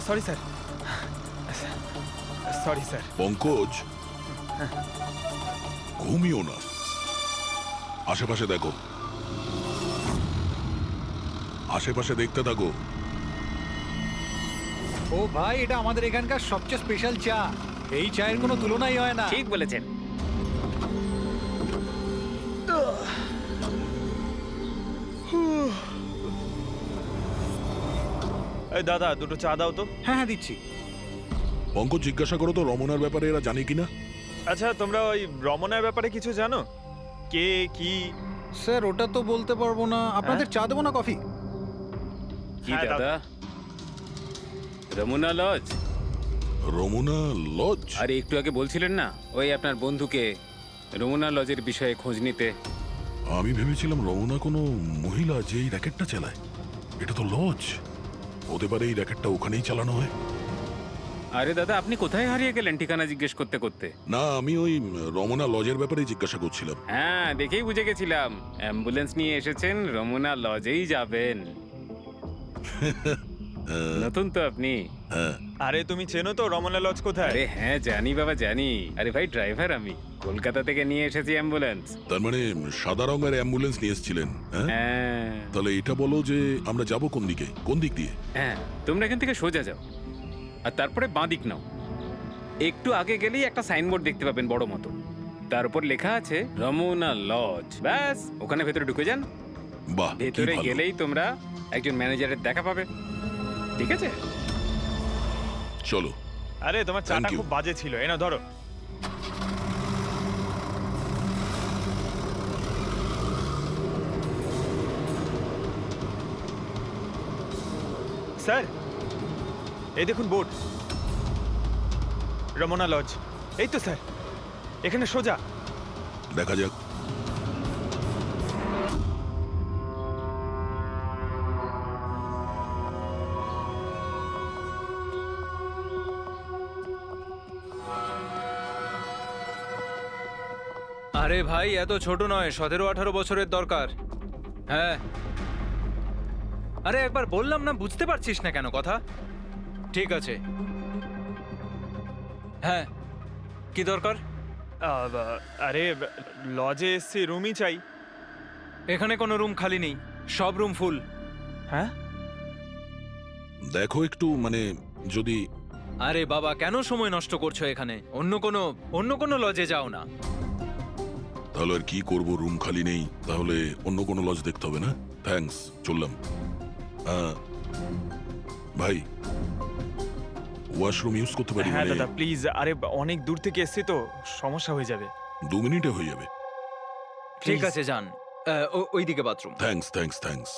Sorry sir, sorry sir. Pankaj, ঘুমিও না, আশেপাশে দেখো, আশেপাশে দেখতে থাকো। ও ভাই, এটা আমাদের এখানকার সবচেয়ে স্পেশাল চা। এই চায়ের কোনো তুলনাই হয় না। ঠিক বলেছেন। এই দাদা, দুটো চা দাও তো। হ্যাঁ হ্যাঁ, দিচ্ছি। পঙ্কজ, জিজ্ঞাসা করো তো রমনার ব্যাপারে এরা জানে কিনা। আচ্ছা, তোমরা ওই রমনার ব্যাপারে কিছু জানো? কে কি? স্যার, ওটা তো বলতে পারবো না। আপনাদের চা দেবো না কফি? কি হ্যাঁ, দাদা? রমনা লজ? রমনা লজ? আরে একটু আগে বলছিলেন না ওই আপনার বন্ধুকে রমনা লজের বিষয়ে খোঁজ নিতে। আমি ভেবেছিলাম রমনা কোনো মহিলা যে এই র্যাকেটটা চালায়। এটা তো লজ, হতে পারে এই র্যাকেটটা ওখানেই চালানো হয়। আরে দাদা, আপনি কোথায় হারিয়ে গেলেন ঠিকানা জিজ্ঞেস করতে করতে? না, আমি ওই রমনা লজের ব্যাপারেই জিজ্ঞাসা করছিলাম। হ্যাঁ, দেখেই বুঝে গেছিলাম অ্যাম্বুলেন্স নিয়ে এসেছেন, রমনা লজেই যাবেন। নতুন তো আপনি? হ্যাঁ। আরে তুমি চেনো তো রমনা লজ কোথায়? আরে হ্যাঁ, জানি বাবা জানি। আরে ভাই, ড্রাইভার আমি, কলকাতা থেকে নিয়ে এসেছি অ্যাম্বুলেন্স। তার মানে সাদা রঙের অ্যাম্বুলেন্স নিয়ে এসেছিলেন? হ্যাঁ। হ্যাঁ তাহলে এটা বলো যে আমরা যাব কোন দিকে, কোন দিক দিয়ে? হ্যাঁ, তোমরা এখান থেকে সোজা যাও আর তারপরে বাঁ দিক নাও। একটু আগে গেলেই একটা সাইনবোর্ড দেখতে পাবেন বড় মতো, তার উপর লেখা আছে রমনা লজ। ব্যাস, ওখানে ভেতরে ঢুকে যান। বাহ, কি ভেতরে ভালো। গেলেই তোমরা একজন ম্যানেজারের দেখা পাবে। ঠিক আছে? চলো। আরে তোমার চাটা Thank you. খুব বাজে ছিল, এনা ধরো। স্যার, এই দেখুন বোর্ড, রমনা লজ। এই তো স্যার, এখানে সোজা। দেখা যাক। আরে ভাই, এত ছোট নয়, 17-18 বছরের দরকার। হ্যাঁ। আরে একবার বললাম না, বুঝতে পারছিস না কেন কথা? ঠিক আছে। হ্যাঁ, কি দরকার? আরে লজে এসছি, রুমই চাই। এখানে কোনো রুম খালি নেই, সব রুম ফুল। হ্যাঁ? দেখো একটু, মানে যদি। আরে বাবা, কেন সময় নষ্ট করছো এখানে? অন্য কোনো লজে যাও না। তাহলে আর কি করব, রুম খালি নেই, তাহলে অন্য কোনো লজ দেখতে হবে না। থ্যাঙ্কস, চললাম। ভাই, ওয়াশরুম ইউজ করতে পারি? হ্যাঁ মানে দাদা প্লিজ, আরে অনেক দূর থেকে এসছি তো, সমস্যা হয়ে যাবে। 2 মিনিটে হয়ে যাবে। ঠিক Please. আছে, যান। ওইদিকে বাথরুম। Thanks thanks thanks.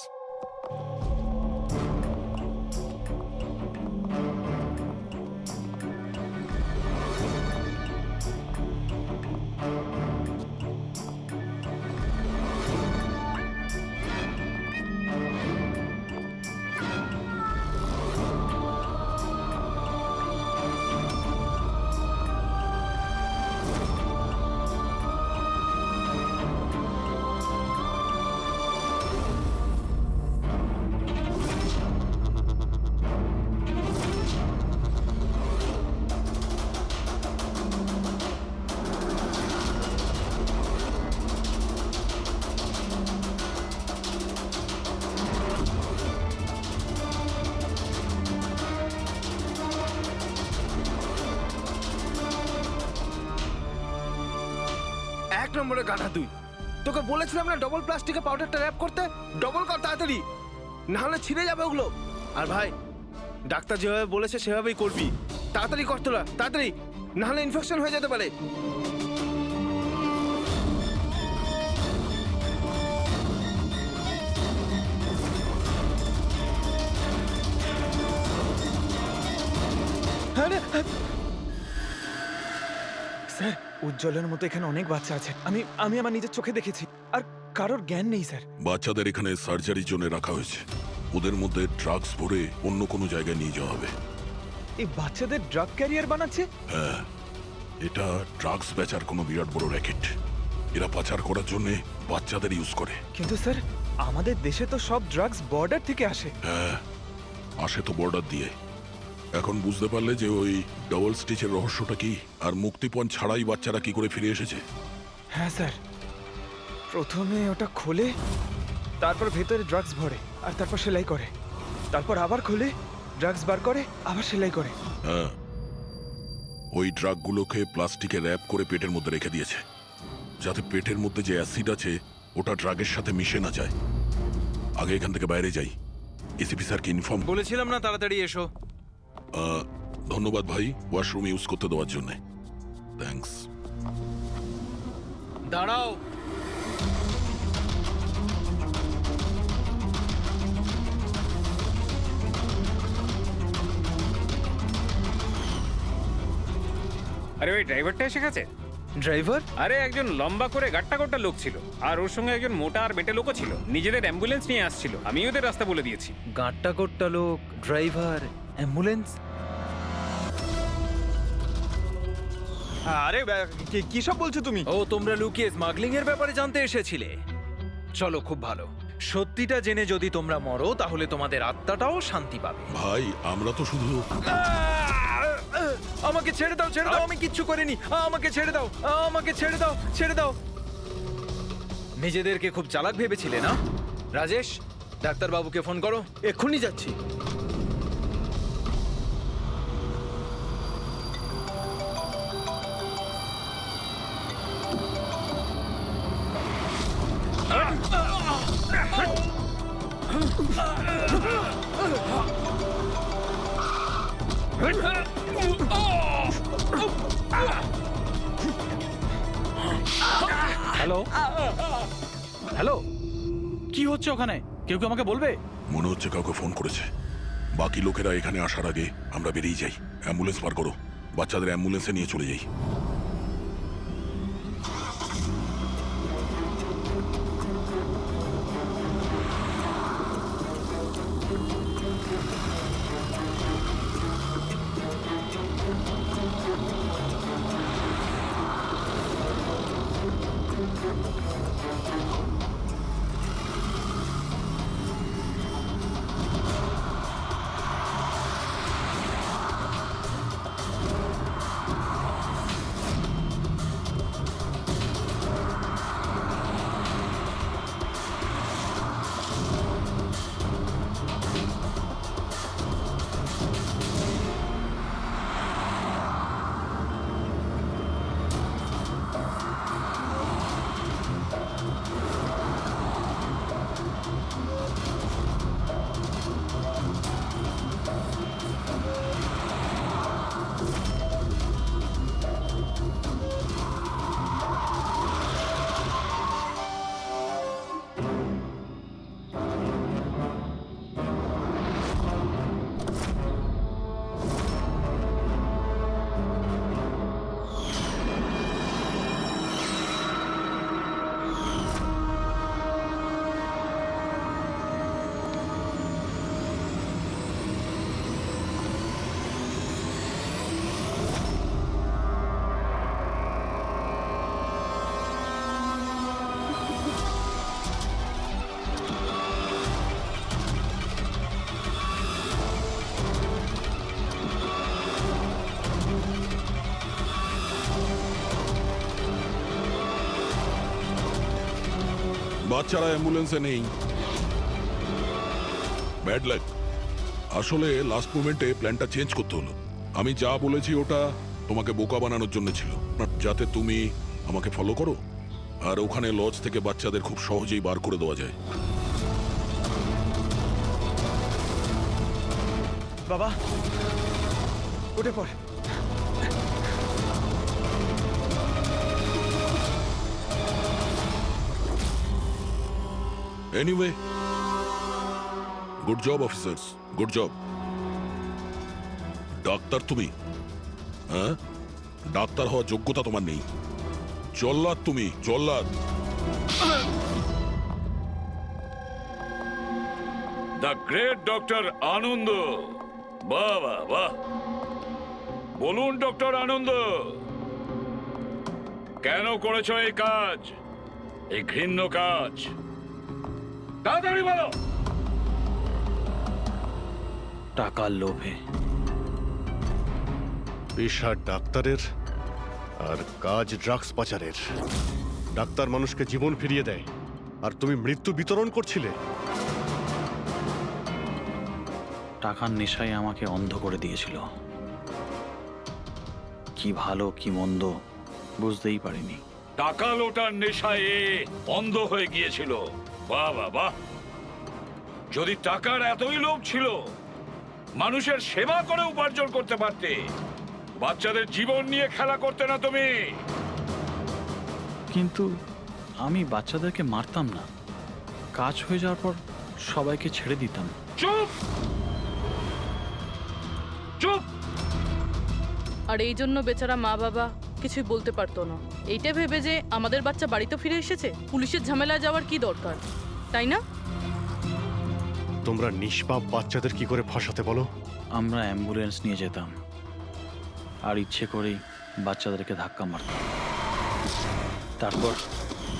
এক নম্বরে গাধা তুই। তোকে বলেছিলাম না ডবল প্লাস্টিকের পাউডারটা র্যাপ করতে। ডবল কর তাড়াতাড়ি, না হলে ছিঁড়ে যাবে ওগুলো। আর ভাই, ডাক্তার যেভাবে বলেছে সেভাবেই করবি। তাড়াতাড়ি কর তোরা, তাড়াতাড়ি, না হলে ইনফেকশন হয়ে যেতে পারে। স্যার, উজ্জ্বলের মতো এখানে অনেক বাচ্চা আছে, আমি আমার নিজের চোখে দেখেছি, আর কারোর জ্ঞান নেই স্যার। বাচ্চাদের এখানে সার্জারির জন্য রাখা হয়েছে। ওদের মধ্যে ড্রাগস ভরে অন্য কোনো জায়গায় নিয়ে যাওয়া হবে। এই বাচ্চাদের ড্রাগ ক্যারিয়ার বানাচ্ছে? হ্যাঁ, এটা ড্রাগস বেচার কোনো বিরাট বড় র্যাকেট। এরা পাচার করার জন্য বাচ্চাদের ইউজ করে। কিন্তু স্যার, আমাদের দেশে তো সব ড্রাগস বর্ডার থেকে আসে। হ্যাঁ, আসে তো বর্ডার দিয়ে। এখন বুঝতে পারলে যে ওই ডবল স্টিচের রহস্যটা কি, আর মুক্তিপণ ছাড়াই বাচ্চারা কি করে ফিরে এসেছে? হ্যাঁ স্যার, প্রথমে ওটা খোলে, তারপর ভেতরে ড্রাগস ভরে, আর তারপর সেলাই করে, তারপর আবার খোলে, ড্রাগস বার করে, আবার সেলাই করে। হ্যাঁ, ওই ড্রাগগুলোকে প্লাস্টিকে র্যাপ করে পেটের মধ্যে রেখে দিয়েছে, যাতে পেটের মধ্যে যে অ্যাসিড আছে ওটা ড্রাগের সাথে মিশে না যায়। আগে এখান থেকে বাইরে যাই, এসিপি স্যারকে ইনফর্ম। বলেছিলাম না তাড়াতাড়ি এসো। ধন্যবাদ ভাই, ওয়াশরুম ইউজ করতে দেওয়ার জন্য। থ্যাঙ্কস। দাঁড়াও। আরে ওই ড্রাইভারটা এসে গেছে। ড্রাইভার? আরে একজন লম্বা করে গাট্টা গোট্টা লোক ছিল, আর ওর সঙ্গে একজন মোটা আর বেটে লোকও ছিল। নিজেদের অ্যাম্বুলেন্স নিয়ে আসছিল, আমি ওদের রাস্তা বলে দিয়েছি। গাঁটটা কোট্টা লোক, ড্রাইভার, অ্যাম্বুলেন্স। আরে কি সব বলছো তুমি? ও, তোমরা লুকিয়ে স্মাগলিং এর ব্যাপারে জানতে এসেছিলে। চলো, খুব ভালো। সত্যিটা জেনে যদি তোমরা মরো তাহলে তোমাদের আত্মাটাও শান্তি পাবে। ভাই আমরা তো শুধু আমাকে ছেড়ে দাও, ছেড়ে দাও, আমি কিচ্ছু করিনি। আমাকে ছেড়ে দাও, আমাকে ছেড়ে দাও, ছেড়ে দাও। নিজেদেরকে খুব চালাক ভেবেছিলে না? রাজেশ, ডাক্তার বাবুকে ফোন করো। এক্ষুনি যাচ্ছি। হ্যালো হ্যালো, কি হচ্ছে ওখানে? কেউ কি আমাকে বলবে? মনে হচ্ছে কাউকে ফোন করেছে। বাকি লোকেরা এখানে আসার আগে আমরা বেরিয়ে যাই। অ্যাম্বুলেন্স পার করো, বাচ্চাদের অ্যাম্বুলেন্সে নিয়ে চলে যাই। বাচ্চারা অ্যাম্বুলেন্সে নেই। Bad luck. আসলে লাস্ট মোমেন্টে প্ল্যানটা চেঞ্জ করতে হলো। আমি যা বলেছি ওটা তোমাকে বোকা বানানোর জন্য ছিল, যাতে তুমি আমাকে ফলো করো, আর ওখানে লজ থেকে বাচ্চাদের খুব সহজেই বার করে দেওয়া যায়। বাবা, উঠে পড়। Anyway, good job officers, good job. Doctor তুমি? হ্যাঁ, ডাক্তার হওয়ার যোগ্যতা তোমার নেই। জল্লাদ তুমি, জল্লাদ। দ্য গ্রেট ডক্টর আনন্দ। বাহ বাহ বাহ, বলুন ডক্টর আনন্দ, কেন করেছ এই কাজ, এই ঘৃণ্য কাজ? তাড়াতাড়ি বলো। টাকার লোভে। পেশা ডাক্তারের আর কাজ ড্রাগস পাচারের। ডাক্তার মানুষকে জীবন ফিরিয়ে দেয়, আর তুমি মৃত্যু বিতরণ করছিলে। টাকার নেশায় আমাকে অন্ধ করে দিয়েছিল। কি ভালো কি মন্দ বুঝতেই পারিনি। টাকা লোটার নেশায় এ অন্ধ হয়ে গিয়েছিল। বাহ বাহ বাহ! যদি টাকার এতই লোভ ছিল, মানুষের সেবা করে উপার্জন করতে পারতে। বাচ্চাদের জীবন নিয়ে খেলা করতে না তুমি। কিন্তু আমি বাচ্চাদেরকে মারতাম না, কাজ হয়ে যাওয়ার পর সবাইকে ছেড়ে দিতাম। চুপ চুপ! আর এই জন্য বেচারা মা বাবা কিছুই বলতে পারতো না। এইটা ভেবে যে আমাদের বাচ্চা বাড়িতে ফিরে এসেছে, পুলিশের ঝামেলায় যাওয়ার কি দরকার, তাই না? তোমরা নিষ্পাপ বাচ্চাদের কি করে ফাঁসাতে বলো? আমরা অ্যাম্বুলেন্স নিয়ে যেতাম আর ইচ্ছে করেই বাচ্চাদেরকে ধাক্কা মারতাম। তারপর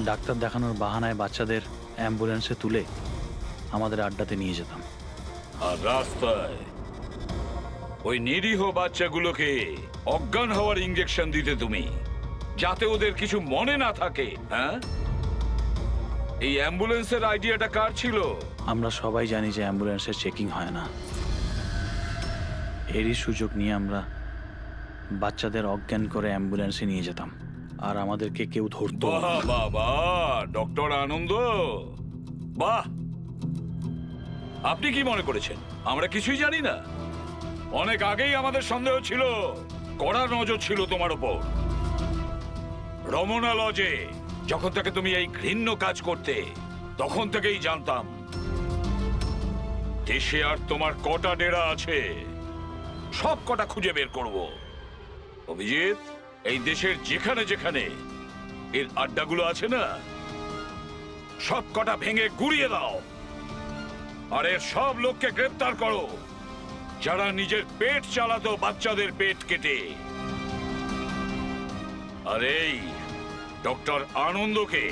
ডাক্তার দেখানোর বাহানায় বাচ্চাদের অ্যাম্বুলেন্সে তুলে আমাদের আড্ডাতে নিয়ে যেতাম। আর রাস্তায় ওই নিরীহ বাচ্চাগুলোকে অজ্ঞান হওয়ার ইঞ্জেকশন দিতে তুমি, যাতে ওদের কিছু মনে না থাকে। হ্যাঁ, এই অ্যাম্বুলেন্সের আইডিয়াটা কার ছিল? আমরা সবাই জানি যে অ্যাম্বুলেন্সের চেকিং হয় না। এরই সুযোগ নিয়ে আমরা বাচ্চাদের অজ্ঞান করে অ্যাম্বুলেন্সে নিয়ে যেতাম, আর আমাদেরকে কেউ ধরতো না। বাহ বাহ বাহ! ডক্টর আনন্দ, বাহ! আপনি কি মনে করেছেন আমরা কিছুই জানি না? অনেক আগেই আমাদের সন্দেহ ছিল, কড়া নজর ছিল তোমার উপর। রমনা লজে যখন থেকে তুমি এই ঘৃণ্য কাজ করতে, তখন থেকেই জানতাম দেশে আর তোমার কটা ডেরা আছে সব কটা খুঁজে বের করব। অভিজিৎ, এই দেশের যেখানে যেখানে এর আড্ডাগুলো আছে না, সব কটা ভেঙে গুড়িয়ে দাও। আর এর সব লোককে গ্রেফতার করো যারা নিজের পেট চালাতো বাচ্চাদের পেট কেটে। আর এই ডক্টর আনন্দকে,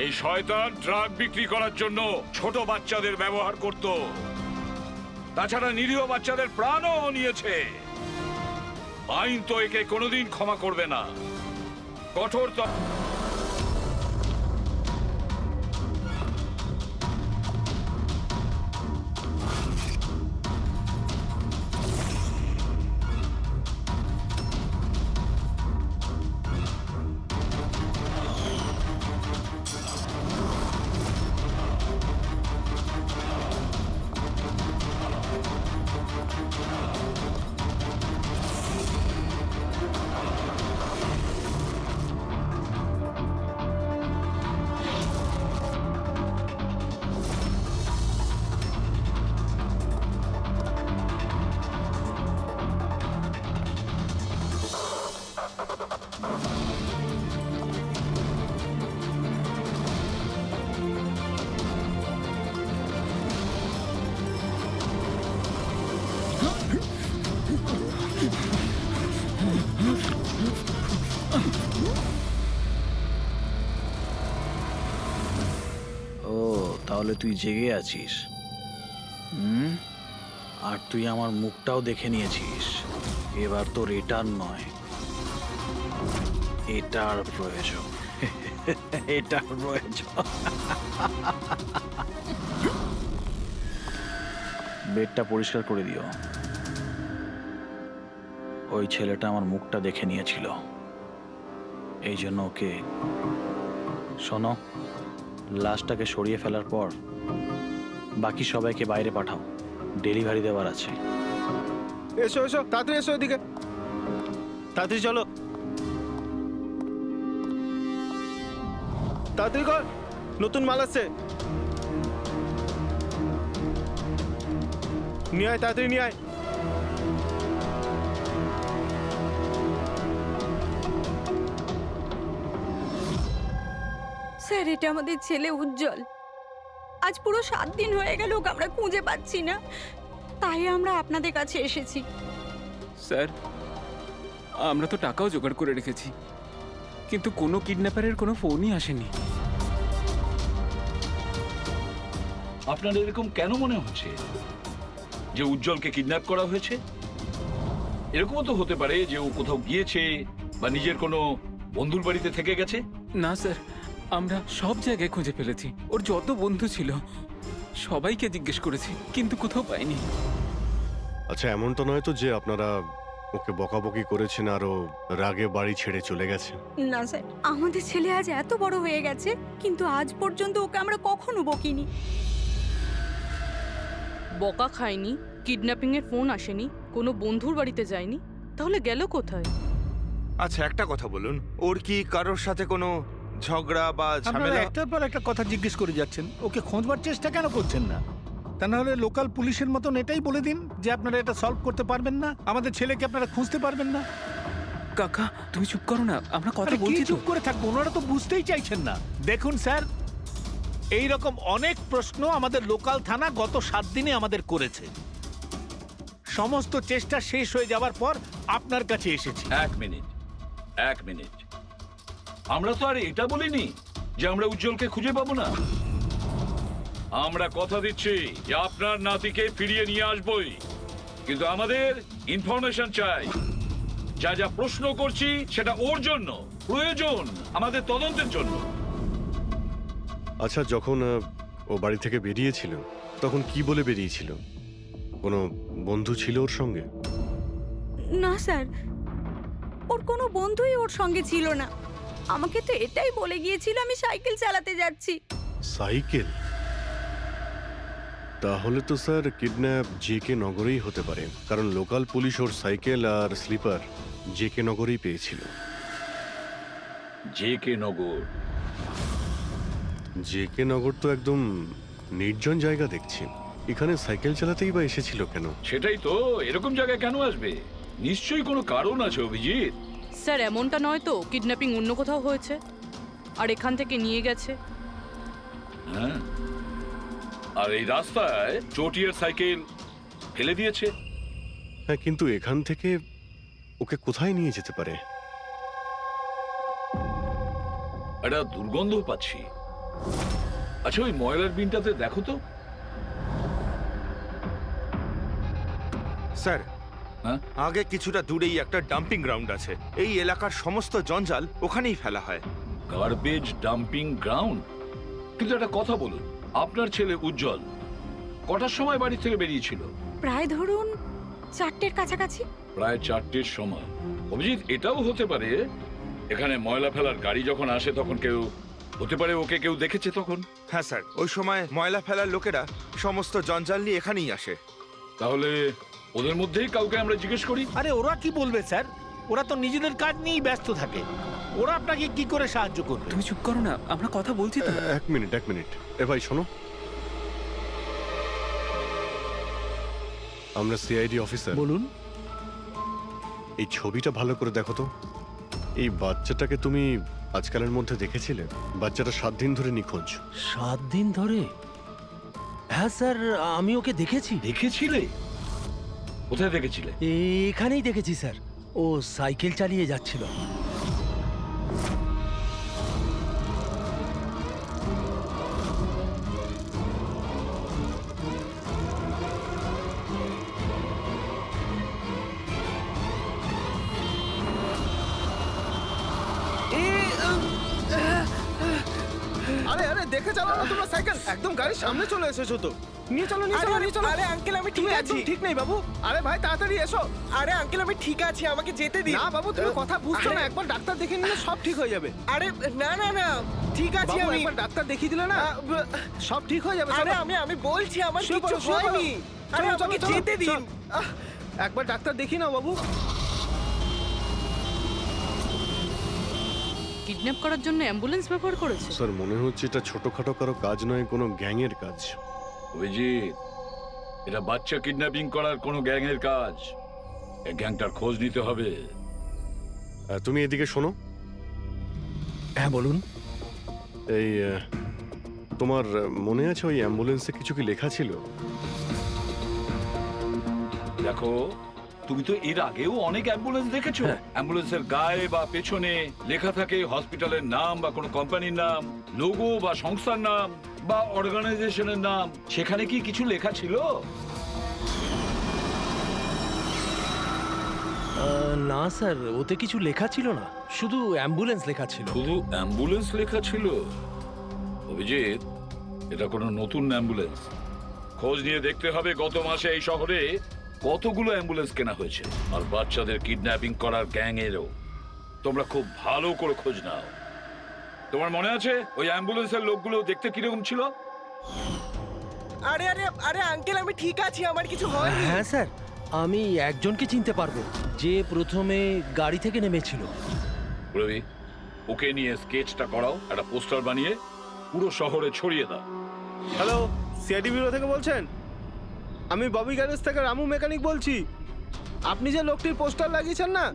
এই শয়তান ড্রাগ বিক্রি করার জন্য ছোট বাচ্চাদের ব্যবহার করত। তাছাড়া নিরীহ বাচ্চাদের প্রাণও নিয়েছে। আইন তো একে কোনোদিন ক্ষমা করবে না। কঠোর তাহলে তুই জেগে আছিস। আর তুই আমার মুখটাও দেখে নিয়েছিস। এবার তোর এটার নয়, এটার প্রয়োজন। এটার প্রয়োজন। বেডটা পরিষ্কার করে দিও। ওই ছেলেটা আমার মুখটা দেখে নিয়েছিল, এই জন্য ওকে। শোনো, লাশটাকে সরিয়ে ফেলার পর বাকি সবাইকে বাইরে পাঠাও, ডেলিভারি দেওয়ার আছে। এসো এসো, তাড়াতাড়ি এসো, এদিকে তাড়াতাড়ি চলো, তাড়াতাড়ি কর, নতুন মাল আসছে। নিয়ে আয়, তাড়াতাড়ি নিয়ে আয়। স্যার, এটা আমাদের ছেলে উজ্জ্বল। আজ পুরো 7 দিন হয়ে গেল ওকে আমরা খুঁজে পাচ্ছি না, তাই আমরা আপনাদের কাছে এসেছি। স্যার, আমরা তো টাকাও জোগাড় করে রেখেছি, কিন্তু কোনো কিডন্যাপারের কোনো ফোনই আসেনি। আপনার এরকম কেন মনে হচ্ছে যে উজ্জ্বলকে কিডন্যাপ করা হয়েছে? এরকমও তো হতে পারে যে ও কোথাও গিয়েছে বা নিজের কোনো বন্ধুর বাড়িতে থেকে গেছে। না স্যার, আমরা সব জায়গায় খুঁজে ফেলেছি। ওর যত বন্ধু ছিল সবাইকে জিজ্ঞেস করেছি, কিন্তু কোথাও পাইনি। আচ্ছা, এমনটা নয় তো যে আপনারা ওকে বকাবকি করেছেন আর ও রাগে বাড়ি ছেড়ে চলে গেছে? না স্যার, আমাদের ছেলে আজ এত বড় হয়ে গেছে, কিন্তু আজ পর্যন্ত ওকে আমরা কখনো বকিনি। বকা খায়নি, কিডন্যাপিং এর ফোন আসেনি, কোনো বন্ধুর বাড়িতে যায়নি, তাহলে গেল কোথায়? আচ্ছা একটা কথা বলুন, ওর কি কারোর সাথে কোনো ঝগড়া বা আপনারা ঝামেলা? একটার পর একটা কথা জিজ্ঞেস করে যাচ্ছেন, ওকে খোঁজবার চেষ্টা কেন করছেন না? তা না হলে লোকাল পুলিশের মতন এটাই বলে দিন যে আপনারা এটা সলভ করতে পারবেন না, আমাদের ছেলেকে আপনারা খুঁজতে পারবেন না। কাকা তুমি চুপ করো না, আমরা কথা আরে কি বলছি তো। চুপ করে থাকবো? ওনারা তো বুঝতেই চাইছেন না। দেখুন স্যার, এই রকম অনেক প্রশ্ন আমাদের লোকাল থানা গত 7 দিনে আমাদের করেছে। সমস্ত চেষ্টা শেষ হয়ে যাওয়ার পর আপনার কাছে এসেছি। এক মিনিট, আমরা তো আর এটা বলিনি যে আমরা উজ্জ্বলকে খুঁজে পাবো না। আমরা কথা দিচ্ছি যে আপনার নাতিকে ফিরিয়ে নিয়ে আসবই, কিন্তু আমাদের ইনফরমেশন চাই। যা যা প্রশ্ন করছি সেটা ওর জন্য প্রয়োজন, আমাদের তদন্তের জন্য। আচ্ছা, যখন ও বাড়ি থেকে বেরিয়েছিল তখন কি বলে বেরিয়েছিল? কোনো বন্ধু ছিল ওর সঙ্গে? না স্যার, ওর কোনো বন্ধুই ওর সঙ্গে ছিল না। আমাকে তো এটাই বলে গিয়েছিল আমি সাইকেল চালাতে যাচ্ছি। সাইকেল? তাহলে তো স্যার কিডন্যাপ জেকে নগরেই হতে পারে, কারণ লোকাল পুলিশ ওর সাইকেল আর স্লিপার জেকে নগরেই পেয়েছিল। জেকে নগর? জেকে নগর তো একদম নির্জন জায়গা দেখছি, এখানে সাইকেল চালাতেই বা এসেছিল কেন? সেটাই তো, এরকম জায়গায় কেন আসবে? নিশ্চয়ই কোনো কারণ আছে অভিজিৎ। স্যার এমনটা নয় তো কিডন্যাপিং অন্য কোথাও হয়েছে আর এখান থেকে নিয়ে গেছে? হ্যাঁ, আর এই রাস্তায় চটিয়ার সাইকেল ফেলে দিয়েছে। হ্যাঁ, কিন্তু এখান থেকে ওকে কোথায় নিয়ে যেতে পারে? একটা দুর্গন্ধ পাচ্ছি। আচ্ছা, ওই ময়লার বিনটাতে দেখো তো। স্যার, হ্যাঁ? আগে কিছুটা দূরেই একটা ডাম্পিং গ্রাউন্ড আছে। এই এলাকার সমস্ত জঞ্জাল ওখানেই ফেলা হয়। Garbage dumping ground? কিন্তু একটা কথা বলুন, আপনার ছেলে উজ্জ্বল কটার সময় বাড়ি থেকে বেরিয়েছিল? প্রায় ধরুন 4টের কাছাকাছি। প্রায় 4টের সময়। অভিজিৎ, এটাও হতে পারে এখানে ময়লা ফেলার গাড়ি যখন আসে তখন কেউ, হতে পারে ওকে কেউ দেখেছে তখন। হ্যাঁ স্যার, ওই সময় ময়লা ফেলার লোকেরা সমস্ত জঞ্জাল নিয়ে এখানেই আসে। তাহলে ওদের মধ্যেই কাউকে আমরা জিজ্ঞেস করি। আরে ওরা কি বলবে স্যার? ওরা তো নিজেদের কাজ নিয়েই ব্যস্ত থাকে। ওরা আপনাকে কি করে সাহায্য করবে? তুমি চুপ করো না, আমরা কথা বলছি তো। এক মিনিট। এ ভাই শোনো, আমরা সিআইডি অফিসার। বলুন। এই ছবিটা ভালো করে দেখো তো। এই বাচ্চাটাকে তুমি আজকালের মধ্যে দেখেছিলে? বাচ্চাটা 7 দিন ধরে নিখোঁজ। 7 দিন ধরে? হ্যাঁ স্যার, আমি ওকে দেখেছি। দেখেছিলে? কোথায় দেখেছিলে? এখানেই দেখেছি স্যার, ও সাইকেল চালিয়ে যাচ্ছিল। আরে আরে, দেখে চালাও না তোমরা সাইকেল, একদম গাড়ির সামনে চলে এসেছো তো। নিয়ে চলো, নিয়ে চলো, নিয়ে চলো। আরে আঙ্কেল, আমি তুমি একদম ঠিক নেই বাবু। আরে ভাই তাড়াতাড়ি এসো। আরে আঙ্কেল, আমি ঠিক আছি, আমাকে যেতে দিন। না বাবু, তুমি কথা বুঝছো না। একবার ডাক্তার দেখিয়ে নিলে সব ঠিক হয়ে যাবে। আরে না না না, ঠিক আছে। বাবু, আমি একবার ডাক্তার দেখিয়ে দিলে না সব ঠিক হয়ে যাবে। আরে চলো। আমি বলছি আমার শুয়ে কিছু পড়ো, শুয়ে পড়ো। হয়নি। আরে চলো, আমাকে চলো, চলো। যেতে দিন। চল। একবার ডাক্তার দেখিয়ে নাও বাবু। কিডন্যাপ করার জন্য অ্যাম্বুলেন্স ব্যবহার করেছে? স্যার, মনে হচ্ছে এটা ছোটখাটো কারো কাজ নয়, কোনো গ্যাংয়ের কাজ। অভিজিৎ, এটা বাচ্চা কিডন্যাপিং করার কোনো গ্যাংয়ের কাজ। এই গ্যাংটার খোঁজ নিতে হবে। তুমি এদিকে শোনো। হ্যাঁ বলুন। এই তোমার মনে আছে ওই অ্যাম্বুলেন্সে কিছু কি লেখা ছিল? দেখো, তুমি তো এর আগেও অনেক অ্যাম্বুলেন্স দেখেছো। অ্যাম্বুলেন্সের গায়ে বা পেছনে লেখা থাকে হসপিটালের নাম বা কোনো কোম্পানির নাম, লোগো বা সংস্থার নাম বা অর্গানাইজেশনের নাম। সেখানে কি কিছু লেখা ছিল? না স্যার, ওতে কিছু লেখা ছিল না, শুধু অ্যাম্বুলেন্স লেখা ছিল। শুধু অ্যাম্বুলেন্স লেখা ছিল? অভিজিৎ, এটা কোনো নতুন অ্যাম্বুলেন্স। খোঁজ নিয়ে দেখতে হবে গত মাসে এই শহরে কতগুলো অ্যাম্বুলেন্স কেনা হয়েছে, আর বাচ্চাদের কিডন্যাপিং করার গ্যাং এরও। তোমরা খুব ভালো করে খোঁজ নাও। তোমার মনে আছে ওই অ্যাম্বুলেন্সের লোকগুলো দেখতে কিরকম ছিল? আরে আরে আরে আঙ্কেল, আমি ঠিক আছি, আমার কিছু হয়নি। হ্যাঁ স্যার, আমি একজনকে চিনতে পারবো, যে প্রথমে গাড়ি থেকে নেমেছিল। রবি, ওকে নিয়ে স্কেচটা করাও, একটা পোস্টার বানিয়ে পুরো শহরে ছড়িয়ে দাও। হ্যালো, সিআইডি ব্যুরো থেকে বলছেন? আমি ববি গ্যারেজ থেকে রামু মেকানিক বলছি। আপনি যে লোকটির পোস্টার লাগিয়েছেন না,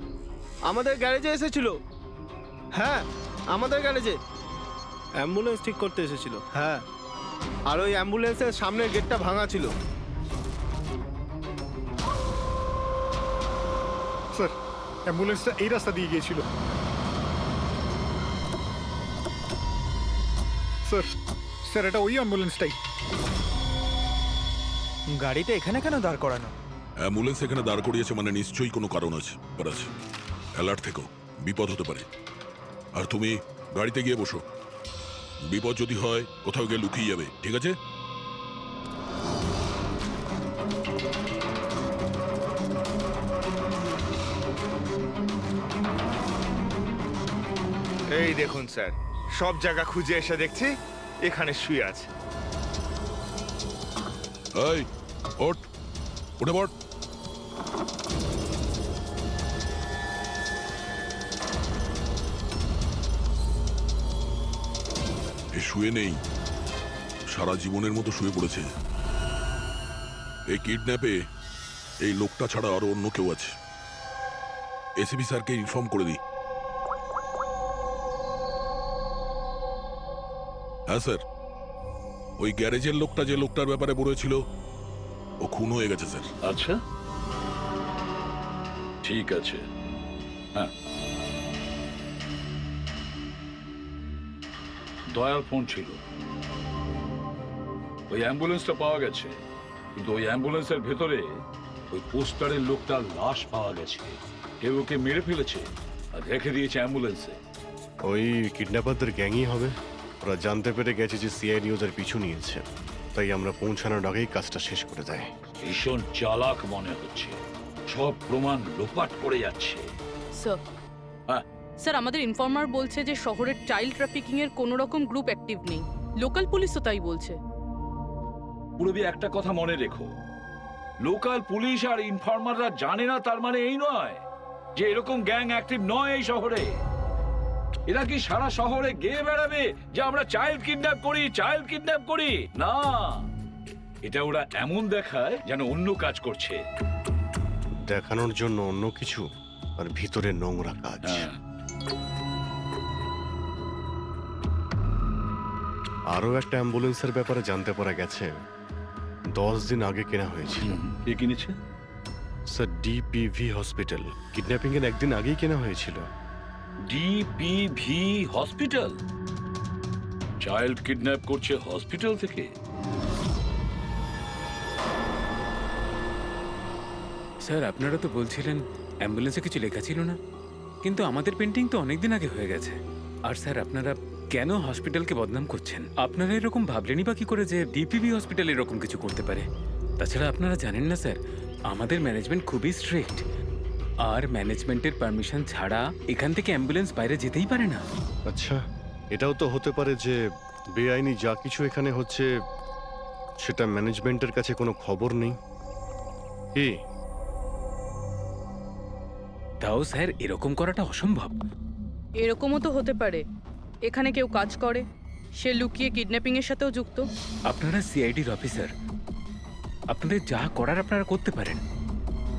আমাদের গ্যারেজে এসেছিল। হ্যাঁ, আমাদের গ্যারেজে অ্যাম্বুলেন্স ঠিক করতে এসেছিল। হ্যাঁ, আর ওই অ্যাম্বুলেন্সের সামনের গেটটা ভাঙা ছিল। স্যার, অ্যাম্বুলেন্সটা এই রাস্তা দিয়ে গিয়েছিল। স্যার, স্যার এটা ওই অ্যাম্বুলেন্সটাই। গাড়িটা এখানে কেন দাঁড় করানো? অ্যাম্বুলেন্স এখানে দাঁড় করিয়েছে মানে নিশ্চয়ই কোনো কারণ আছে। অ্যালার্ট থেকো, বিপদ হতে পারে। আর তুমি গাড়িতে গিয়ে বসো, বিপদ যদি হয় কোথাও গিয়ে লুকিয়ে যাবে, ঠিক আছে? এই দেখুন স্যার, সব জায়গা খুঁজে এসে দেখছি এখানে শুয়ে আছে। এই ওঠ, উঠে পড়। এ শুয়ে নেই, সারা জীবনের মতো শুয়ে পড়েছে। এই কিডন্যাপে এই লোকটা ছাড়া আরো অন্য কেউ আছে। এসিপি স্যারকে ইনফর্ম করে দিই। হ্যাঁ স্যার, ওই গ্যারেজের লোকটা যে লোকটার ব্যাপারে বলেছিল ও খুন হয়ে গেছে স্যার। আচ্ছা, ঠিক আছে। হ্যাঁ, দয়ার ফোন ছিল। ওই অ্যাম্বুলেন্সটা পাওয়া গেছে, কিন্তু ওই অ্যাম্বুলেন্সের ভেতরে ওই পোস্টারের লোকটার লাশ পাওয়া গেছে। কেউ ওকে মেরে ফেলেছে আর রেখে দিয়েছে অ্যাম্বুলেন্সে। ওই কিডন্যাপারদের গ্যাংই হবে। ওরা জানতে পেরে গেছে যে সিআইডি ওদের পিছু নিয়েছে, তাই আমরা পৌঁছানোর আগেই কাজটা শেষ করে দেয়। ভীষণ চালাক মনে হচ্ছে, সব প্রমাণ লোপাট করে যাচ্ছে। স্যার, হ্যাঁ, স্যার আমাদের ইনফর্মার বলছে যে শহরের চাইল্ড ট্রাফিকিং এর কোনো রকম গ্রুপ অ্যাক্টিভ নেই। লোকাল পুলিশও তাই বলছে। পুরবি, একটা কথা মনে রেখো, লোকাল পুলিশ আর ইনফর্মাররা জানে না তার মানে এই নয় যে এরকম গ্যাং অ্যাক্টিভ নয় এই শহরে। এরা কি সারা শহরে গেয়ে বেড়াবে যে আমরা চাইল্ড কিডন্যাপ করি, চাইল্ড কিডন্যাপ করি? না, এটা ওরা এমন দেখায় যেন অন্য কাজ করছে। দেখানোর জন্য অন্য কিছু, আর ভিতরে নোংরা কাজ। আরও একটা অ্যাম্বুলেন্সের ব্যাপারে জানতে পারা গেছে, 10 দিন আগে কেনা হয়েছিল। কে কিনেছে? Sir, ডিপিভি hospital. কিডন্যাপিং এর একদিন আগেই কেনা হয়েছিল। ডিপিভি হসপিটাল চাইল্ড কিডন্যাপ করছে হসপিটাল থেকে? স্যার, আপনারা তো বলছিলেন অ্যাম্বুলেন্সে কিছু লেখা ছিল না, কিন্তু আমাদের পেন্টিং তো অনেকদিন আগে হয়ে গেছে। আর স্যার, আপনারা কেন হসপিটালকে বদনাম করছেন? আপনারা এরকম ভাবলেনই বা কি করে যে ডিপিভি হসপিটাল এরকম কিছু করতে পারে? তাছাড়া আপনারা জানেন না স্যার, আমাদের ম্যানেজমেন্ট খুবই স্ট্রিক্ট, আর ম্যানেজমেন্টের পারমিশন ছাড়া এখান থেকে অ্যাম্বুলেন্স বাইরে যেতেই পারে না। আচ্ছা, এটাও তো হতে পারে যে বেআইনি যা কিছু এখানে হচ্ছে সেটা ম্যানেজমেন্টের কাছে কোনো খবর নেই। কি? তাও স্যার, এরকম করাটা অসম্ভব। এরকমও তো হতে পারে এখানে কেউ কাজ করে, সে লুকিয়ে কিডন্যাপিং এর সাথেও যুক্ত। আপনারা সিআইডির অফিসার, আপনাদের যা করার আপনারা করতে পারেন।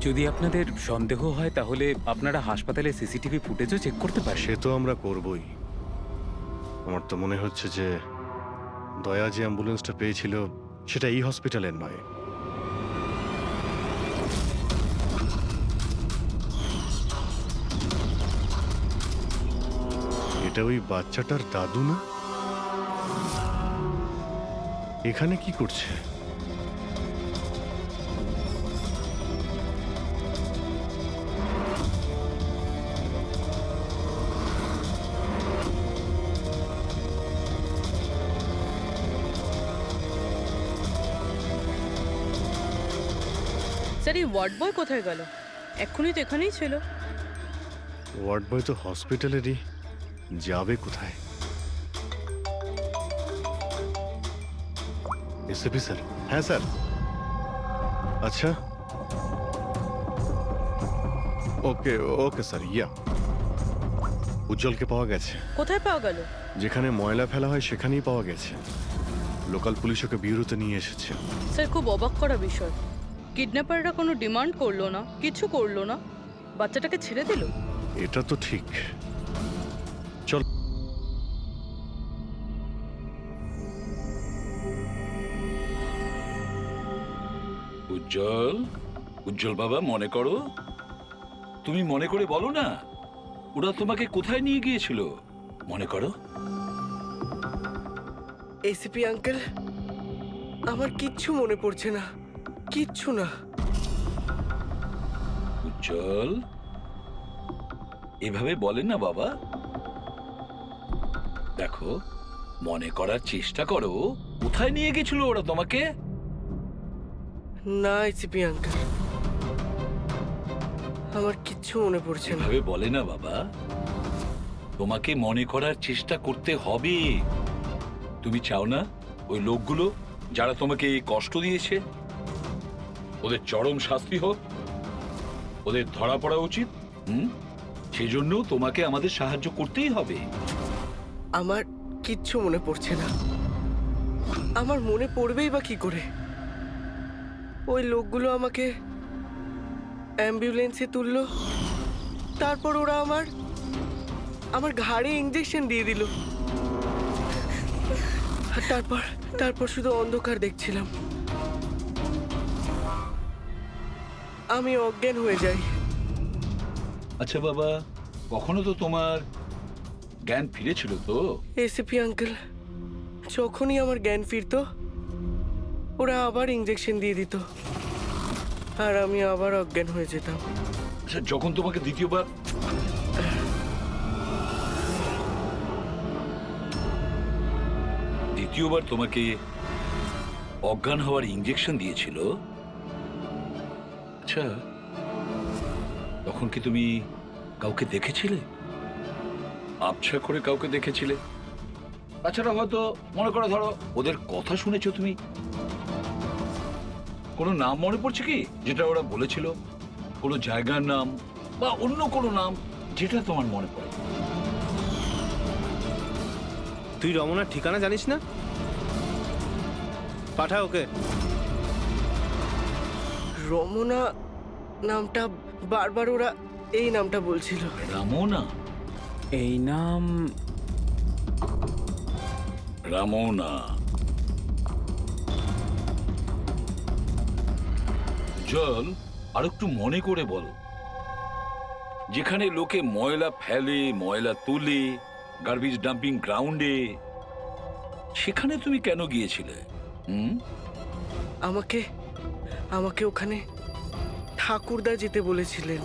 যদি আপনাদের সন্দেহ হয় তাহলে আপনারা হাসপাতালে সিসিটিভি ফুটেজও চেক করতে পারেন। সে তো আমরা করবই। আমার তো মনে হচ্ছে যে দয়া যে অ্যাম্বুলেন্সটা পেয়েছিল সেটা এই হসপিটালের নয়। এটা ওই বাচ্চাটার দাদু না? এখানে কি করছে? স্যার এই ওয়ার্ড বয় কোথায় গেল? এক্ষুনি তো এখানেই ছিল। ওয়ার্ড বয় তো হসপিটালেরই, যাবে কোথায়? SAP sir? হ্যাঁ স্যার। আচ্ছা, ওকে ওকে স্যার। ইয়া, উজ্জ্বলকে পাওয়া গেছে। কোথায় পাওয়া গেল? যেখানে ময়লা ফেলা হয় সেখানেই পাওয়া গেছে। লোকাল পুলিশ ওকে ব্যুরোতে নিয়ে এসেছে। স্যার খুব অবাক করা বিষয়, কিডন্যাপাররা কোনো ডিমান্ড করলো না, কিছু করলো না, বাচ্চাটাকে ছেড়ে দিল। এটা তো ঠিক। চল। উজ্জ্বল, উজ্জ্বল বাবা, মনে করো, তুমি মনে করে বলো না, ওরা তোমাকে কোথায় নিয়ে গিয়েছিল? মনে করো। এসিপি আঙ্কেল, আমার কিচ্ছু মনে পড়ছে না, কিচ্ছু না। উজ্জ্বল, এভাবে বলেন না বাবা। দেখো, মনে করার চেষ্টা করো, কোথায় নিয়ে গেছিল ওরা তোমাকে? না এসিপি আঙ্কেল, আমার কিচ্ছু মনে পড়ছে না। এভাবে বলে না বাবা, তোমাকে মনে করার চেষ্টা করতে হবে। তুমি চাও না ওই লোকগুলো যারা তোমাকে এই কষ্ট দিয়েছে ওদের চরম শাস্তি হোক, ওদের ধরা পড়া উচিত? সেজন্য তোমাকে আমাদের সাহায্য করতেই হবে। আমার কিচ্ছু মনে পড়ছে না। আমার মনে পড়বেই বা কি করে? ওই লোকগুলো আমাকে অ্যাম্বুলেন্সে তুললো, তারপর ওরা আমার ঘাড়ে ইঞ্জেকশন দিয়ে দিল, আর তারপর শুধু অন্ধকার দেখছিলাম। আমি অজ্ঞান হয়ে যাই। আচ্ছা বাবা, কখনো তো তোমার জ্ঞান ফিরেছিল তো? এসিপি আঙ্কেল, যখনই আমার জ্ঞান ফিরতো ওরা আবার ইঞ্জেকশন দিয়ে দিত, আর আমি আবার অজ্ঞান হয়ে যেতাম। আচ্ছা, যখন তোমাকে দ্বিতীয়বার তোমাকে অজ্ঞান হওয়ার ইঞ্জেকশন দিয়েছিল, আচ্ছা তখন কি তুমি কাউকে দেখেছিলে? আবছা করে কাউকে দেখেছিলে? তাছাড়া হয়তো মনে করো, ধরো ওদের কথা শুনেছো তুমি, কোনো নাম মনে পড়ছে কি যেটা ওরা বলেছিল? কোনো জায়গার নাম বা অন্য কোনো নাম যেটা তোমার মনে পড়ে? তুই রমনার ঠিকানা জানিস না? পাঠা ওকে। রমনা নামটা বারবার ওরা এই নামটা বলছিল। রামনা? এই নাম রামনা। জল, আর একটু মনে করে বল, যেখানে লোকে ময়লা ফেলে, ময়লা তুলে, গার্বেজ ডাম্পিং গ্রাউন্ডে, সেখানে তুমি কেন গিয়েছিলে? আমাকে ওখানে ঠাকুরদা যেতে বলেছিলেন।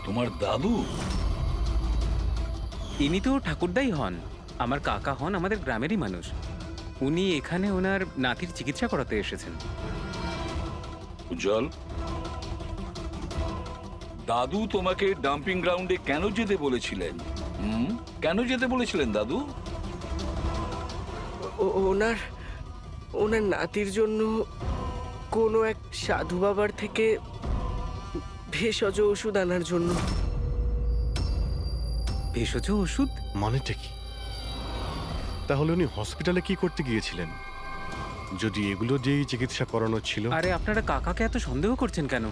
তোমার দাদু? ইনি তো ঠাকুরদাই হন, আমার কাকা হন, আমাদের গ্রামেরই মানুষ। উনি এখানে ওনার নাতির চিকিৎসা করাতে এসেছেন। উজ্জ্বল, দাদু তোমাকে ডাম্পিং গ্রাউন্ডে কেন যেতে বলেছিলেন? কেন যেতে বলেছিলেন দাদু? ওনার নাতির জন্য কোনো এক সাধু বাবার থেকে ভেষজ ওষুধ আনার জন্য। ভেষজ ওষুধ মানেটা কি? তাহলে উনি হসপিটালে কি করতে গিয়েছিলেন যদি এগুলো দিয়েই চিকিৎসা করানো ছিল? আরে আপনারা কাকাকে এত সন্দেহ করছেন কেন?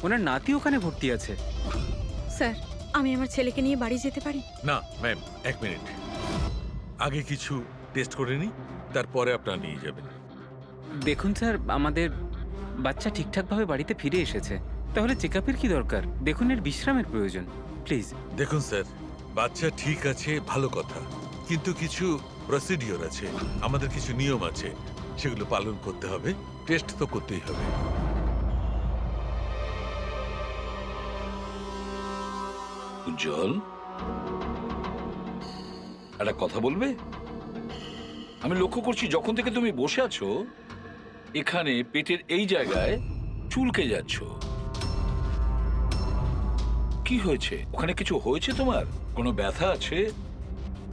ওনার নাতি ওখানে ভর্তি আছে। স্যার, আমি আমার ছেলেকে নিয়ে বাড়ি যেতে পারি? না ম্যাম, এক মিনিট, আগে কিছু টেস্ট করে নি, তারপরে আপনারা নিয়ে যাবেন। দেখুন স্যার, আমাদের বাচ্চা ঠিকঠাকভাবে বাড়িতে ফিরে এসেছে, তাহলে চেকআপের কি দরকার? দেখুন, এর বিশ্রামের প্রয়োজন, প্লিজ। দেখুন স্যার, বাচ্চা ঠিক আছে, ভালো কথা, কিন্তু কিছু প্রসিডিওর আছে, আমাদের কিছু নিয়ম আছে, সেগুলো পালন করতে হবে। টেস্ট তো করতেই হবে। উজ্জ্বল, একটা কথা বলবে? আমি লক্ষ্য করছি যখন থেকে তুমি বসে আছো এখানে পেটের এই জায়গায় চুলকে যাচ্ছ। কি হয়েছে? ওখানে কিছু হয়েছে তোমার? কোনো ব্যথা আছে?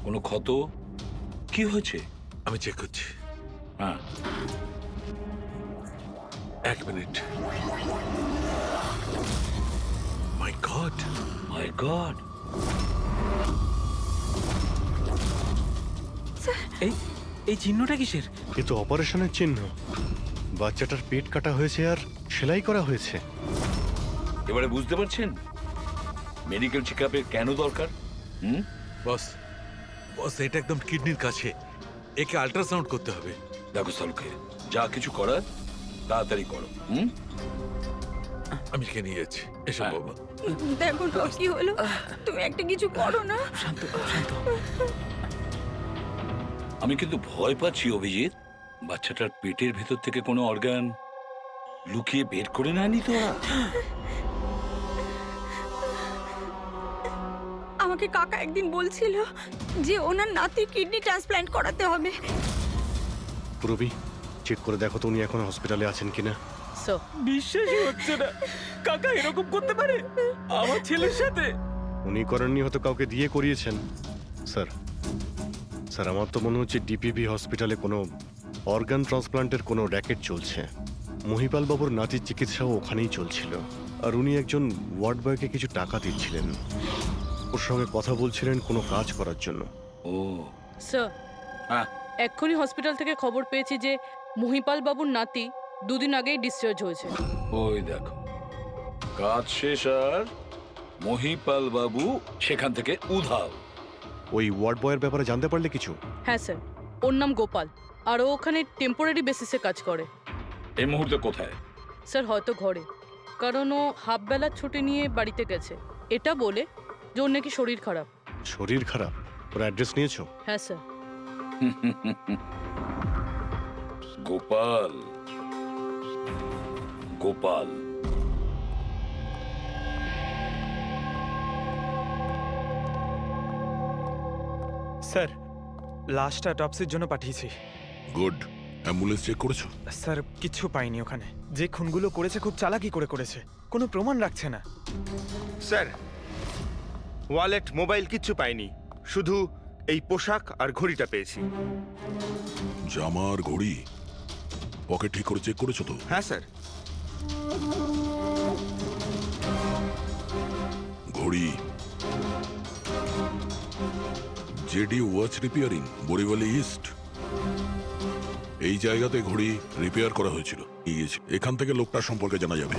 কোনো ক্ষত? কি হয়েছে? আমি চেক করছি। হ্যাঁ, 1 মিনিট। মাই গড, মাই গড। এই চিহ্নটা কিসের? এ তো অপারেশনের চিহ্ন। বাচ্চাটার পেট কাটা হয়েছে আর সেলাই করা হয়েছে। এবারে বুঝতে পারছেন মেডিকেল চেকআপের কেন দরকার? বস বস, এটা একদম কিডনির কাছে। একে আল্ট্রাসাউন্ড করতে হবে। দেখো সালুকে, যা কিছু করার তাড়াতাড়ি করো। আমি কে নিয়ে যাচ্ছি। এসব হ্যাঁ। বাবা। দেখো না কি হলো, তুমি একটা কিছু করো না। আমি কিন্তু ভয় পাচ্ছি অভিজিৎ। বাচ্চাটার পেটের ভেতর থেকে কোনো অর্গান লুকিয়ে বের করে নেয়নি তো ওরা? আমাকে কাকা একদিন বলছিল যে ওনার নাতির কিডনি ট্রান্সপ্ল্যান্ট করাতে হবে। পুরবি, চেক করে দেখো তো উনি এখন হসপিটালে আছেন কিনা। স্যার, বিশ্বাসই হচ্ছে না কাকা এরকম করতে পারে আমার ছেলের সাথে। উনি করেননি, হয়তো কাউকে দিয়ে করিয়েছেন। স্যার স্যার আমার তো মনে হচ্ছে ডিপিভি হসপিটালে কোনো অর্গান ট্রান্সপ্লান্টের কোনো র্যাকেট চলছে। মহিপাল বাবুর নাতির চিকিৎসাও ওখানেই চলছিল, আর উনি একজন ওয়ার্ড বয়কে কিছু টাকা দিচ্ছিলেন। ওর সঙ্গে কথা বলছিলেন কোনো কাজ করার জন্য। ও স্যার, হ্যাঁ, এক্ষুনি হসপিটাল থেকে খবর পেয়েছি যে মহিপাল বাবুর নাতি 2 দিন আগেই ডিসচার্জ হয়েছে। ওই দেখো, কাজ শেষ আর মহিপাল বাবু সেখান থেকে উধাও। ওই ওয়ার্ড বয়ের ব্যাপারে জানতে পারলে কিছু? হ্যাঁ স্যার, ওর নাম গোপাল, আর ও ওখানে টেম্পোরারি বেসিসে কাজ করে। এই মুহূর্তে কোথায়? স্যার হয়তো ঘরে, কারণ ও হাফ বেলার ছুটি নিয়ে বাড়িতে গেছে, এটা বলে যে ওর নাকি শরীর খারাপ। শরীর খারাপ? ওর অ্যাড্রেস নিয়েছো? হ্যাঁ sir. Gopal, Gopal sir, last অটপসির জন্য পাঠিয়েছি। গুড। অ্যাম্বুলেন্স চেক করেছো? স্যার কিচ্ছু পাইনি ওখানে। যে খুনগুলো করেছে খুব চালাকি করে করেছে, কোনো প্রমাণ রাখছে না। স্যার, ওয়ালেট মোবাইল কিচ্ছু পাইনি, শুধু এই পোশাক আর ঘড়িটা পেয়েছি। জামা আর ঘড়ি পকেট ঠিক করে চেক করেছো তো? হ্যাঁ স্যার। ঘড়ি জেডি ওয়াচ রিপেয়ারিং, বরিওয়ালি ইস্ট। এই জায়গাতে ঘড়ি রিপেয়ার করা হয়েছিল। এখান থেকে লোকটার সম্পর্কে জানা যাবে।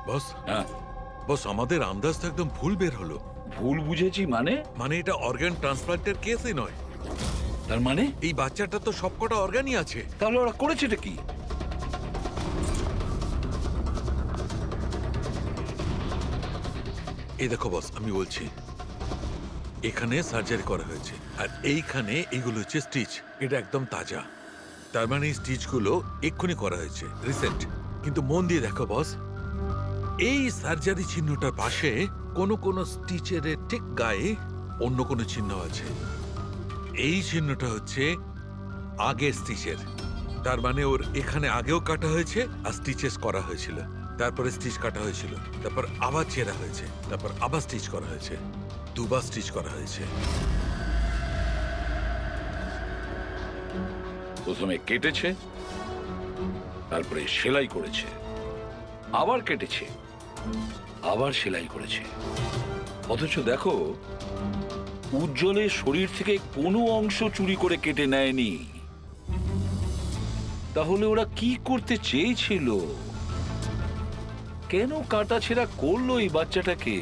বস, হ্যাঁ, বস, আমাদের আন্দাজ তো একদম ভুল বের হলো। ভুল বুঝেছি মানে? মানে এটা অর্গান ট্রান্সপ্লান্টের কেসই নয়। তার মানে এই বাচ্চাটা তো সবকটা অর্গানই আছে। তাহলে ওরা করেছেটা কি? এই দেখো বস, আমি বলছি, এখানে সার্জারি করা হয়েছে আর এইখানে এইগুলো হচ্ছে স্টিচ। এটা একদম তাজা, তার মানে এই স্টিচগুলো এক্ষুনি করা হয়েছে, রিসেন্ট। কিন্তু মন দিয়ে দেখো বস, এই সার্জারি চিহ্নটার পাশে কোনো কোনো স্টিচের ঠিক গায়ে অন্য কোনো চিহ্ন আছে। এই চিহ্নটা হচ্ছে আগের স্টিচের। তার মানে ওর এখানে আগেও কাটা হয়েছে আর স্টিচেস করা হয়েছিল, তারপরে স্টিচ কাটা হয়েছিল, তারপর আবার চেরা হয়েছে, তারপর আবার স্টিচ করা হয়েছে, দুবার স্টিচ করা হয়েছে। প্রথমে কেটেছে, তারপরে সেলাই করেছে, আবার কেটেছে, আবার সেলাই করেছে। অথচ দেখো, উজ্জ্বলের শরীর থেকে কোনো অংশ চুরি করে কেটে নেয়নি। তাহলে ওরা কি করতে চেয়েছিল? কেন কাটা ছেঁড়া করলো এই বাচ্চাটাকে?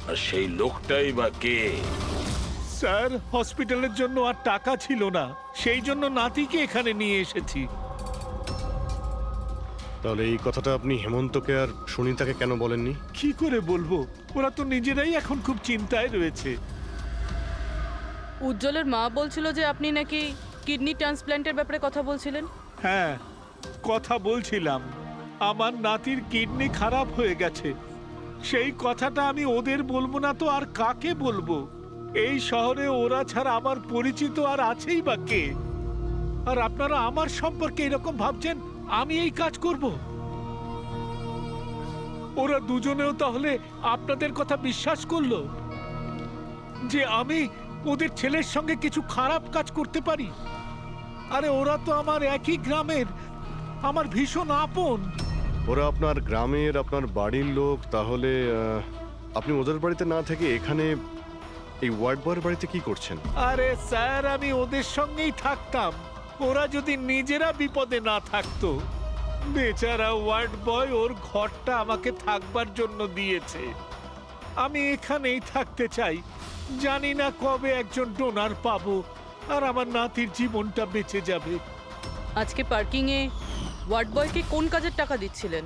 আর সেই লোকটাই বা কে? স্যার, হসপিটালের জন্য আর টাকা ছিল না, সেই জন্য নাতিকে এখানে নিয়ে এসেছি। তাহলে এই কথাটা আপনি হেমন্তকে আর সুনিতাকে কেন বলেননি? কি করে বলবো, ওরা তো নিজেরাই এখন খুব চিন্তায় রয়েছে। উজ্জ্বলের মা বলছিল যে আপনি নাকি কিডনি ট্রান্সপ্ল্যান্টের ব্যাপারে কথা বলছিলেন। হ্যাঁ, কথা বলছিলাম। আমার নাতির কিডনি খারাপ হয়ে গেছে, সেই কথাটা আমি ওদের বলবো না তো আর কাকে বলবো? এই শহরে ওরা ছাড়া আমার পরিচিত আর আছেই বা কে? আর আপনারা আমার সম্পর্কে এরকম ভাবছেন আমি এই কাজ করব? ওরা দুজনেও তাহলে আপনাদের কথা বিশ্বাস করলো যে আমি ওদের ছেলের সঙ্গে কিছু খারাপ কাজ করতে পারি? আরে ওরা তো আমার একই গ্রামের, আমার ভীষণ আপন। ওরা আপনার গ্রামের, আপনার বাড়ির লোক, তাহলে আপনি ওদের বাড়িতে না থেকে এখানে এই ওয়ার্ড বয়ের বাড়িতে কি করছেন? আরে স্যার, আমি ওদের সঙ্গেই থাকতাম ওরা যদি নিজেরা বিপদে না থাকতো। বেচারা ওয়ার্ড বয় ওর ঘরটা আমাকে থাকবার জন্য দিয়েছে। আমি এখানেই থাকতে চাই। জানি না কবে একজন ডোনার পাবো আর আমার নাতির জীবনটা বেঁচে যাবে। আজকে পার্কিংয়ে ওয়ার্ড বয়কে কোন কাজের টাকা দিচ্ছিলেন?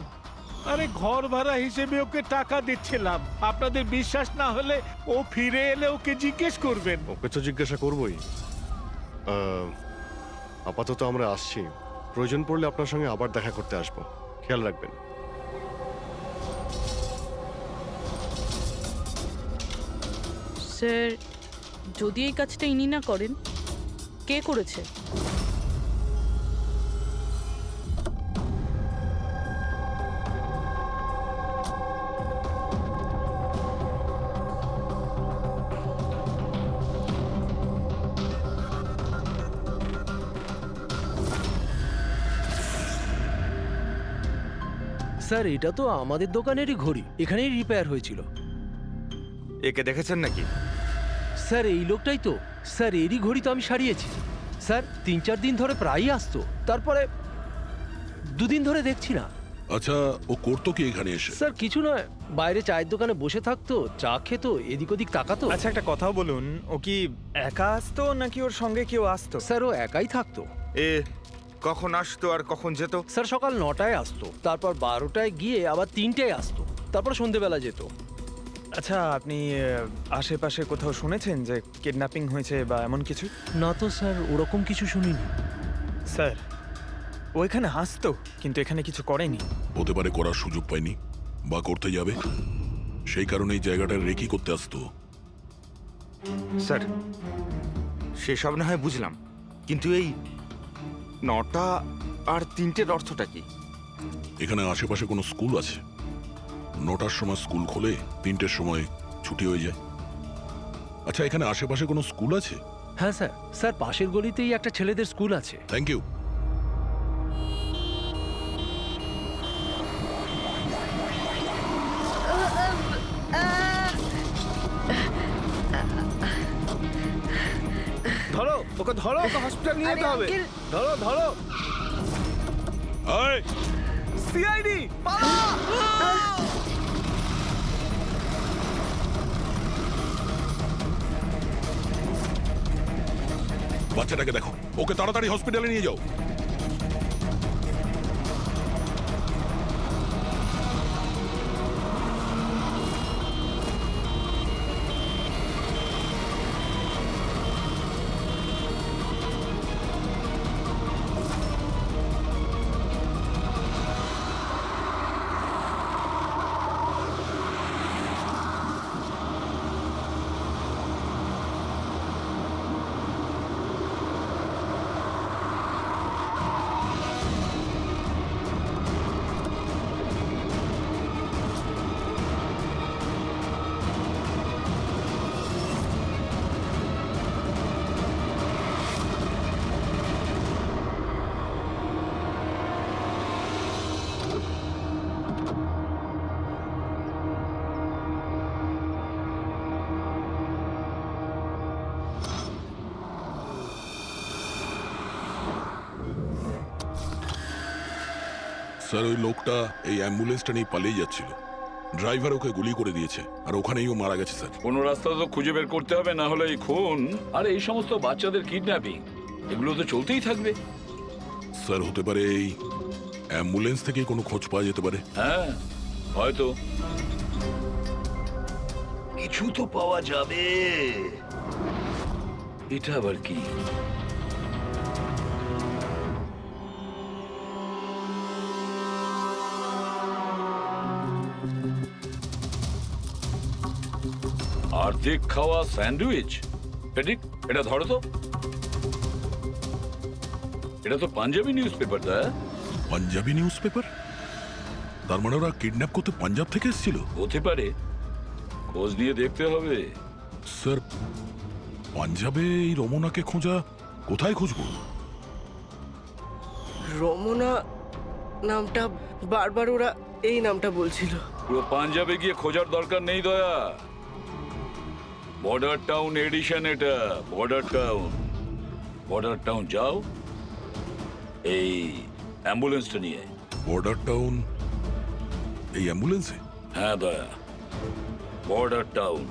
আরে ঘর ভাড়া হিসেবে ওকে টাকা দিচ্ছিলাম। আপনাদের বিশ্বাস না হলে ও ফিরে এলে ওকে জিজ্ঞেস করবেন। ওকে তো জিজ্ঞাসা করবই। আপাতত আমরা আসছি, প্রয়োজন পড়লে আপনার সঙ্গে আবার দেখা করতে আসবো, খেয়াল রাখবেন। স্যার, যদি এই কাজটা ইনি না করেন, কে করেছে? স্যার, এটা তো আমাদের দোকানেরই ঘড়ি, এখানেই রিপেয়ার হয়েছিল। একে দেখেছেন নাকি? স্যার, এই লোকটাই তো। স্যার, এরই ঘড়ি তো আমি সারিয়েছি। স্যার, 3-4 দিন ধরে প্রায়ই আসতো, তারপরে 2 দিন ধরে দেখছি না। আচ্ছা, ও করতো কি এখানে এসে? স্যার, কিছু নয়, বাইরে চায়ের দোকানে বসে থাকতো, চা খেত, এদিক ওদিক তাকাতো। আচ্ছা, একটা কথাও বলুন, ও কি একা আসতো নাকি ওর সঙ্গে কেউ আসতো? স্যার, ও একাই থাকতো। কখন আসতো আর কখন যেত? স্যার, সকাল 9টায় আসতো, তারপর 12টায় গিয়ে আবার 3টায় আসতো, তারপর সন্ধেবেলা যেত। আচ্ছা, আপনি আশেপাশে কোথাও শুনেছেন যে কিডন্যাপিং হয়েছে বা এমন কিছু? না তো স্যার, ওরকম কিছু শুনিনি। স্যার, ও এখানে আসতো কিন্তু এখানে কিছু করেনি। হতে পারে করার সুযোগ পায়নি বা করতে যাবে, সেই কারণে এই জায়গাটা রেকি করতে আসতো। স্যার, সেসব না হয় বুঝলাম, কিন্তু এই 9টা আর 3টের অর্থটা কি? এখানে আশেপাশে কোনো স্কুল আছে? 9টার সময় স্কুল খোলে, 3টের সময় ছুটি হয়ে যায়। আচ্ছা, এখানে আশেপাশে কোনো স্কুল আছে? হ্যাঁ স্যার, স্যার পাশের গলিতেই একটা ছেলেদের স্কুল আছে। Thank you. ধরো ওকে, ধরো ওকে, হসপিটাল নিয়ে যেতে হবে। ধরো ধরো। এই, সিআইডি বাচ্চাটাকে দেখো, ওকে তাড়াতাড়ি হসপিটালে নিয়ে যাও। স্যার, ওই লোকটা এই অ্যাম্বুলেন্সটা নিয়ে পালিয়ে যাচ্ছিল। ড্রাইভার ওকে গুলি করে দিয়েছে আর ওখানেই ও মারা গেছে স্যার। কোনো রাস্তা তো খুঁজে বের করতে হবে, না হলে এই খুন আর এই সমস্ত বাচ্চাদের কিডন্যাপিং এগুলো তো চলতেই থাকবে। স্যার, হতে পারে এই অ্যাম্বুলেন্স থেকে কোনো খোঁজ পাওয়া যেতে পারে? হ্যাঁ হয়তো কিছু তো পাওয়া যাবে। এটা আবার কি? অর্ধেক খাওয়া স্যান্ডউইচ। ফেডরিক, এটা ধরো তো। এটা তো পাঞ্জাবি নিউজ পেপার, দা। Punjabi newspaper? তার মানে ওরা কিডন্যাপ করতে পাঞ্জাব থেকে এসেছিল? হতে পারে, খোঁজ নিয়ে দেখতে হবে। স্যার, পাঞ্জাবে এই রমনাকে খোঁজা কোথায় খুঁজবো? রমনা নামটা বারবার ওরা এই নামটা বলছিল। পুরো পাঞ্জাবে গিয়ে খোঁজার দরকার নেই দয়া। বর্ডার টাউন এডিশন এটা, বর্ডার টাউন। বর্ডার টাউন যাও, এই অ্যাম্বুলেন্সটা নিয়ে। বর্ডার টাউন এই অ্যাম্বুলেন্সে? হ্যাঁ দয়া, বর্ডার টাউন।